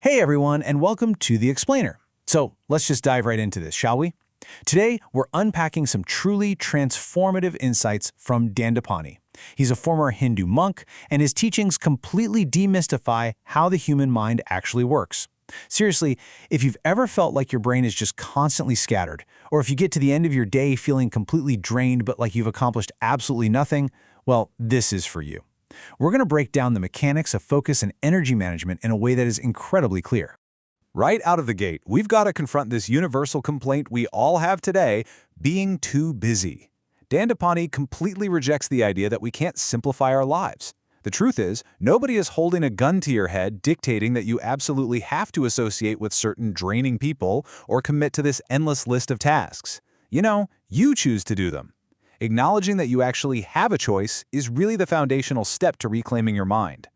Hey everyone, and welcome to The Explainer. So let's just dive right into this, shall we? Today, we're unpacking some truly transformative insights from Dandapani. He's a former Hindu monk, and his teachings completely demystify how the human mind actually works. Seriously, if you've ever felt like your brain is just constantly scattered, or if you get to the end of your day feeling completely drained but like you've accomplished absolutely nothing, well, this is for you. We're going to break down the mechanics of focus and energy management in a way that is incredibly clear. Right out of the gate, we've got to confront this universal complaint we all have today, being too busy. Dandapani completely rejects the idea that we can't simplify our lives. The truth is, nobody is holding a gun to your head dictating that you absolutely have to associate with certain draining people or commit to this endless list of tasks. You choose to do them. Acknowledging that you actually have a choice is really the foundational step to reclaiming your mind.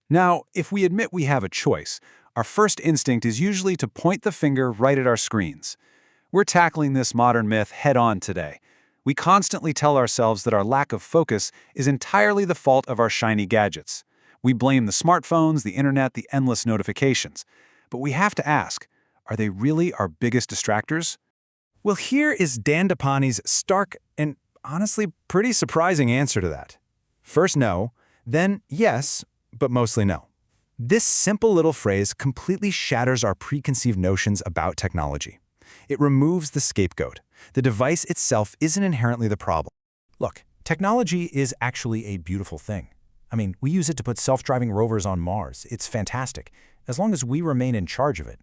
Now, if we admit we have a choice, our first instinct is usually to point the finger right at our screens. We're tackling this modern myth head-on today. We constantly tell ourselves that our lack of focus is entirely the fault of our shiny gadgets. We blame the smartphones, the internet, the endless notifications. But we have to ask, are they really our biggest distractors? Well, here is Dandapani's stark and honestly pretty surprising answer to that. First no, then yes, but mostly no. This simple little phrase completely shatters our preconceived notions about technology. It removes the scapegoat. The device itself isn't inherently the problem. Look, technology is actually a beautiful thing. I mean, we use it to put self-driving rovers on Mars. It's fantastic, as long as we remain in charge of it.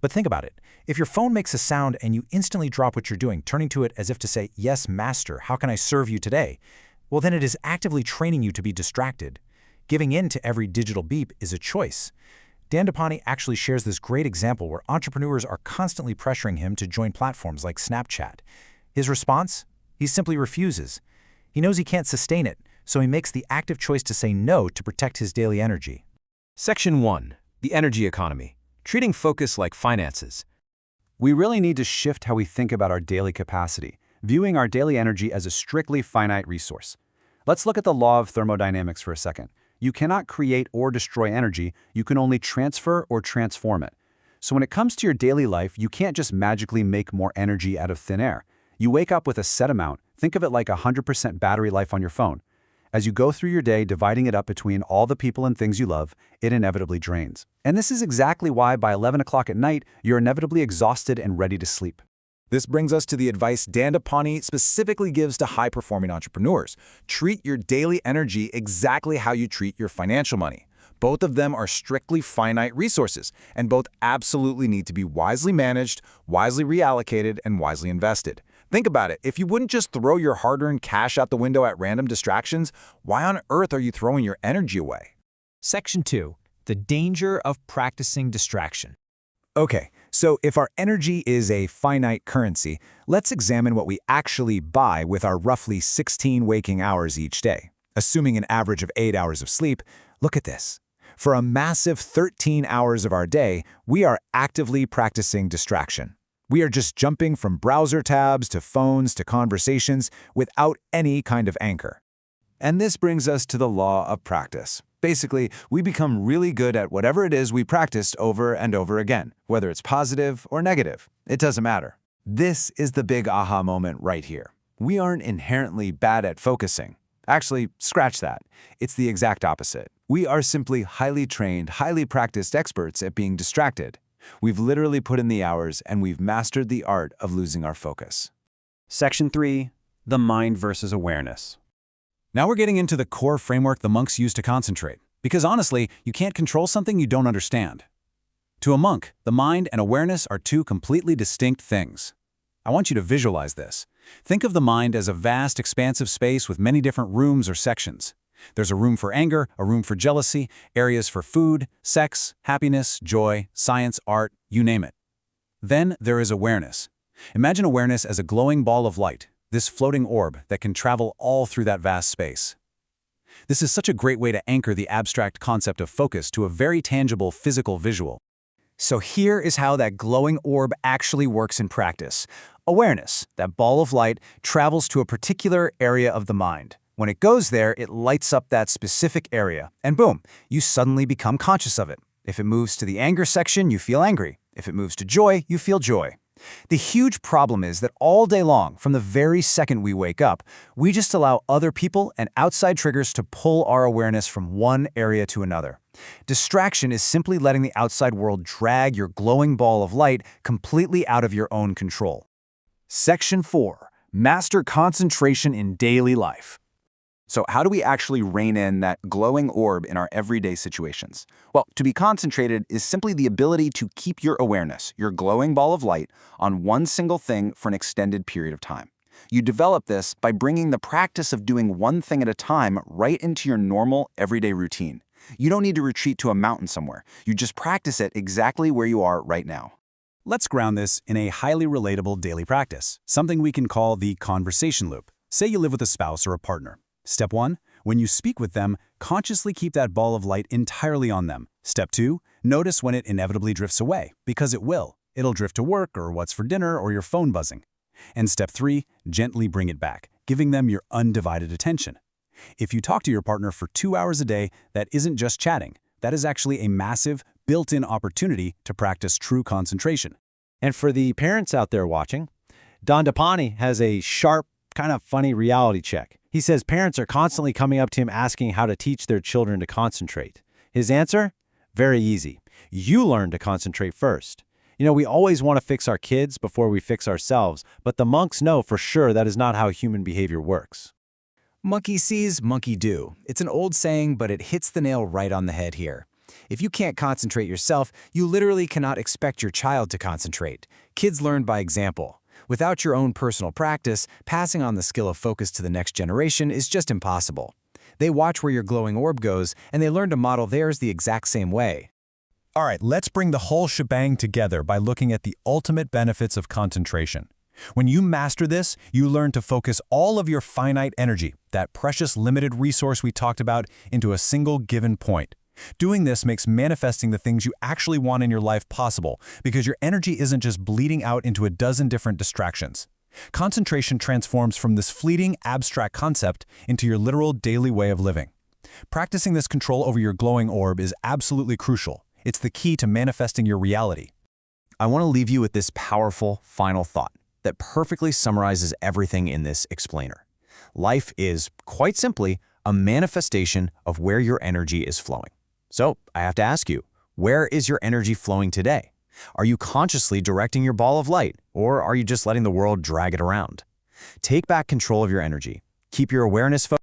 But think about it. If your phone makes a sound and you instantly drop what you're doing, turning to it as if to say, "Yes, master, how can I serve you today?" Well, then it is actively training you to be distracted. Giving in to every digital beep is a choice. Dandapani actually shares this great example where entrepreneurs are constantly pressuring him to join platforms like Snapchat. His response? He simply refuses. He knows he can't sustain it, so he makes the active choice to say no to protect his daily energy. Section 1. The energy economy. Treating focus like finances. We really need to shift how we think about our daily capacity, viewing our daily energy as a strictly finite resource. Let's look at the law of thermodynamics for a second. You cannot create or destroy energy, you can only transfer or transform it. So when it comes to your daily life, you can't just magically make more energy out of thin air. You wake up with a set amount, think of it like 100% battery life on your phone. As you go through your day, dividing it up between all the people and things you love, it inevitably drains. And this is exactly why by 11 o'clock at night, you're inevitably exhausted and ready to sleep. This brings us to the advice Dandapani specifically gives to high-performing entrepreneurs. Treat your daily energy exactly how you treat your financial money. Both of them are strictly finite resources, and both absolutely need to be wisely managed, wisely reallocated, and wisely invested. Think about it. If you wouldn't just throw your hard-earned cash out the window at random distractions, why on earth are you throwing your energy away? Section 2. The danger of practicing distraction. Okay, so if our energy is a finite currency, let's examine what we actually buy with our roughly 16 waking hours each day. Assuming an average of 8 hours of sleep, look at this. For a massive 13 hours of our day, we are actively practicing distraction. We are just jumping from browser tabs to phones to conversations without any kind of anchor. And this brings us to the law of practice. Basically, we become really good at whatever it is we practiced over and over again, whether it's positive or negative. It doesn't matter. This is the big aha moment right here. We aren't inherently bad at focusing. Actually, scratch that. It's the exact opposite. We are simply highly trained, highly practiced experts at being distracted. We've literally put in the hours and we've mastered the art of losing our focus. Section 3. The mind versus awareness. Now we're getting into the core framework the monks use to concentrate. Because honestly, you can't control something you don't understand. To a monk, the mind and awareness are two completely distinct things. I want you to visualize this. Think of the mind as a vast, expansive space with many different rooms or sections. There's a room for anger, a room for jealousy, areas for food, sex, happiness, joy, science, art, you name it. Then there is awareness. Imagine awareness as a glowing ball of light, this floating orb that can travel all through that vast space. This is such a great way to anchor the abstract concept of focus to a very tangible physical visual. So here is how that glowing orb actually works in practice. Awareness, that ball of light, travels to a particular area of the mind. When it goes there, it lights up that specific area, and boom, you suddenly become conscious of it. If it moves to the anger section, you feel angry. If it moves to joy, you feel joy. The huge problem is that all day long, from the very second we wake up, we just allow other people and outside triggers to pull our awareness from one area to another. Distraction is simply letting the outside world drag your glowing ball of light completely out of your own control. Section 4. Master concentration in daily life. So how do we actually rein in that glowing orb in our everyday situations? Well, to be concentrated is simply the ability to keep your awareness, your glowing ball of light, on one single thing for an extended period of time. You develop this by bringing the practice of doing one thing at a time right into your normal, everyday routine. You don't need to retreat to a mountain somewhere. You just practice it exactly where you are right now. Let's ground this in a highly relatable daily practice, something we can call the conversation loop. Say you live with a spouse or a partner. Step 1, when you speak with them, consciously keep that ball of light entirely on them. Step 2, notice when it inevitably drifts away, because it will. It'll drift to work or what's for dinner or your phone buzzing. And step 3, gently bring it back, giving them your undivided attention. If you talk to your partner for 2 hours a day, that isn't just chatting. That is actually a massive, built-in opportunity to practice true concentration. And for the parents out there watching, Dandapani has a sharp, kind of funny reality check. He says parents are constantly coming up to him asking how to teach their children to concentrate. His answer? Very easy. You learn to concentrate first. You know, we always want to fix our kids before we fix ourselves, but the monks know for sure that is not how human behavior works. Monkey sees, monkey do. It's an old saying, but it hits the nail right on the head here. If you can't concentrate yourself, you literally cannot expect your child to concentrate. Kids learn by example. Without your own personal practice, passing on the skill of focus to the next generation is just impossible. They watch where your glowing orb goes, and they learn to model theirs the exact same way. All right, let's bring the whole shebang together by looking at the ultimate benefits of concentration. When you master this, you learn to focus all of your finite energy, that precious limited resource we talked about, into a single given point. Doing this makes manifesting the things you actually want in your life possible, because your energy isn't just bleeding out into a dozen different distractions. Concentration transforms from this fleeting, abstract concept into your literal daily way of living. Practicing this control over your glowing orb is absolutely crucial. It's the key to manifesting your reality. I want to leave you with this powerful final thought that perfectly summarizes everything in this explainer. Life is, quite simply, a manifestation of where your energy is flowing. So, I have to ask you, where is your energy flowing today? Are you consciously directing your ball of light, or are you just letting the world drag it around? Take back control of your energy. Keep your awareness focused.